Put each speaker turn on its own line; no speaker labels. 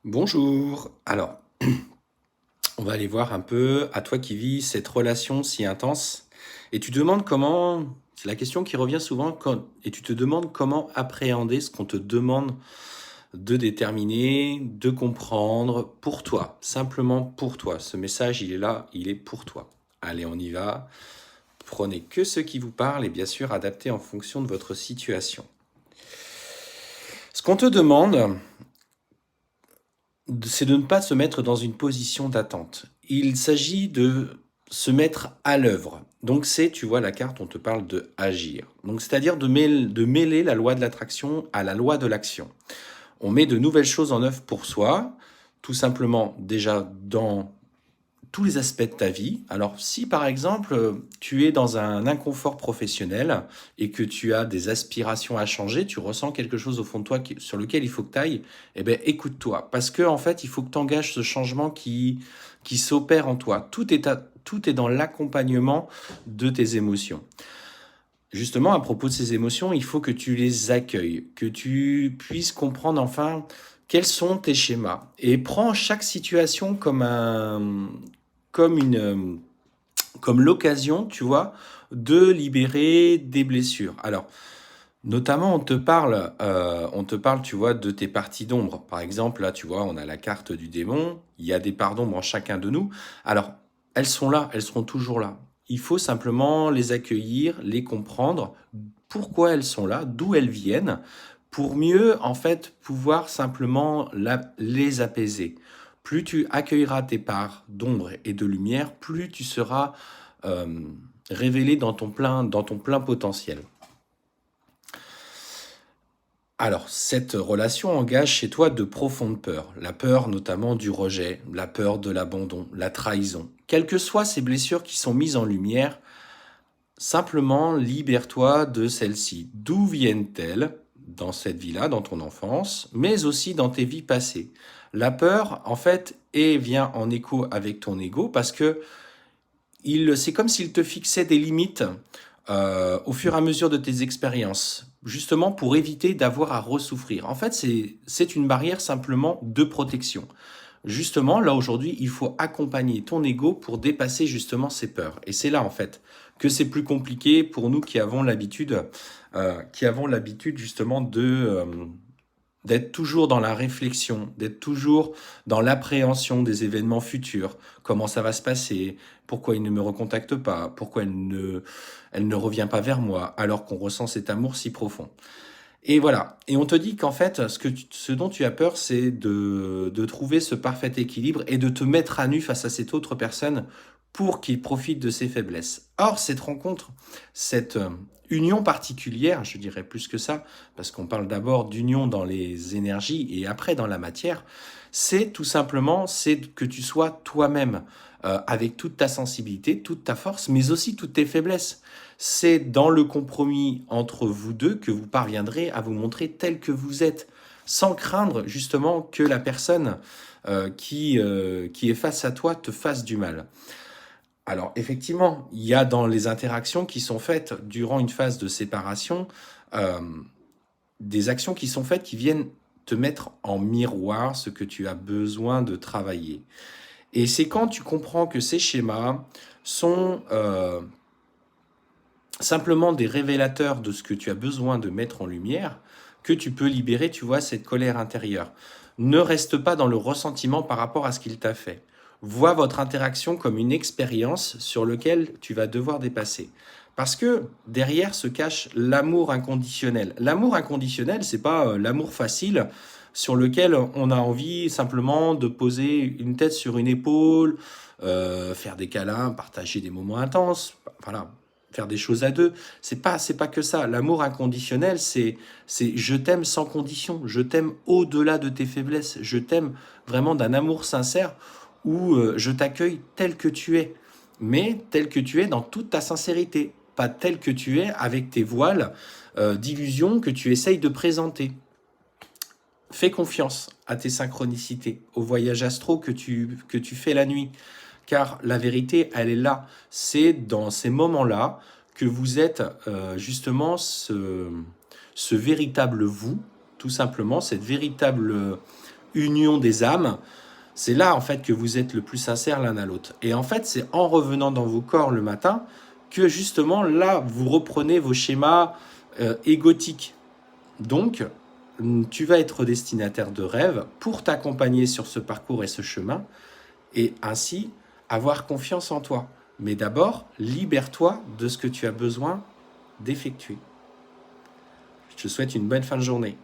Bonjour. Alors, on va aller voir un peu, à toi qui vis cette relation si intense, et tu demandes comment, c'est la question qui revient souvent, et tu te demandes comment appréhender ce qu'on te demande de déterminer, de comprendre pour toi, simplement pour toi. Ce message, il est là, il est pour toi. Allez, on y va. Prenez que ce qui vous parle et bien sûr adaptez en fonction de votre situation. Ce qu'on te demande, c'est de ne pas se mettre dans une position d'attente. Il s'agit de se mettre à l'œuvre. Donc c'est, tu vois, la carte, on te parle de agir. Donc c'est-à-dire de mêler la loi de l'attraction à la loi de l'action. On met de nouvelles choses en œuvre pour soi, tout simplement déjà dans tous les aspects de ta vie. Alors, si par exemple, tu es dans un inconfort professionnel et que tu as des aspirations à changer, tu ressens quelque chose au fond de toi sur lequel il faut que tu ailles, eh bien, écoute-toi. Parce que, en fait, il faut que tu engages ce changement qui s'opère en toi. Tout est dans l'accompagnement de tes émotions. Justement, à propos de ces émotions, il faut que tu les accueilles, que tu puisses comprendre enfin quels sont tes schémas. Et prends chaque situation comme comme l'occasion, tu vois, de libérer des blessures. Alors, notamment, on te parle, tu vois, de tes parties d'ombre. Par exemple, là, tu vois, on a la carte du démon. Il y a des parts d'ombre en chacun de nous. Alors, elles sont là, elles seront toujours là. Il faut simplement les accueillir, les comprendre, pourquoi elles sont là, d'où elles viennent, pour mieux, en fait, pouvoir simplement les apaiser. Plus tu accueilleras tes parts d'ombre et de lumière, plus tu seras euh, révélé dans ton plein potentiel. Alors, cette relation engage chez toi de profondes peurs. La peur notamment du rejet, la peur de l'abandon, la trahison. Quelles que soient ces blessures qui sont mises en lumière, simplement libère-toi de celles-ci. D'où viennent-elles dans cette vie-là, dans ton enfance, mais aussi dans tes vies passées? La peur, en fait, vient en écho avec ton ego parce que c'est comme s'il te fixait des limites au fur et à mesure de tes expériences, justement pour éviter d'avoir à ressouffrir. En fait, c'est une barrière simplement de protection. Justement, là aujourd'hui, il faut accompagner ton ego pour dépasser justement ces peurs. Et c'est là en fait que c'est plus compliqué pour nous qui avons l'habitude justement d'être toujours dans la réflexion, d'être toujours dans l'appréhension des événements futurs. Comment ça va se passer? Pourquoi il ne me recontacte pas? Pourquoi elle ne revient pas vers moi alors qu'on ressent cet amour si profond? Et voilà. Et on te dit qu'en fait, ce dont tu as peur, c'est de trouver ce parfait équilibre et de te mettre à nu face à cette autre personne pour qu'il profite de ses faiblesses. Or, cette rencontre, cette union particulière, je dirais plus que ça, parce qu'on parle d'abord d'union dans les énergies et après dans la matière, c'est tout simplement, c'est que tu sois toi-même, avec toute ta sensibilité, toute ta force, mais aussi toutes tes faiblesses. C'est dans le compromis entre vous deux que vous parviendrez à vous montrer tel que vous êtes, sans craindre justement que la personne qui est face à toi te fasse du mal. Alors effectivement, il y a dans les interactions qui sont faites durant une phase de séparation, euh, des actions qui sont faites qui viennent te mettre en miroir ce que tu as besoin de travailler. Et c'est quand tu comprends que ces schémas sont simplement des révélateurs de ce que tu as besoin de mettre en lumière, que tu peux libérer, tu vois, cette colère intérieure. Ne reste pas dans le ressentiment par rapport à ce qu'il t'a fait. Vois votre interaction comme une expérience sur laquelle tu vas devoir dépasser. Parce que derrière se cache l'amour inconditionnel. L'amour inconditionnel, c'est pas l'amour facile sur lequel on a envie simplement de poser une tête sur une épaule, faire des câlins, partager des moments intenses. Voilà, faire des choses à deux. C'est pas que ça. L'amour inconditionnel, c'est je t'aime sans condition. Je t'aime au-delà de tes faiblesses. Je t'aime vraiment d'un amour sincère où je t'accueille tel que tu es, mais tel que tu es dans toute ta sincérité, pas tel que tu es avec tes voiles d'illusions que tu essayes de présenter. Fais confiance à tes synchronicités, au voyage astro que tu fais la nuit, car la vérité, elle est là. C'est dans ces moments-là que vous êtes justement ce véritable vous, tout simplement, cette véritable union des âmes, c'est là en fait que vous êtes le plus sincère l'un à l'autre. Et en fait, c'est en revenant dans vos corps le matin que justement là, vous reprenez vos schémas égotiques. Donc, tu vas être destinataire de rêves pour t'accompagner sur ce parcours et ce chemin, et ainsi avoir confiance en toi. Mais d'abord, libère-toi de ce que tu as besoin d'effectuer. Je te souhaite une bonne fin de journée.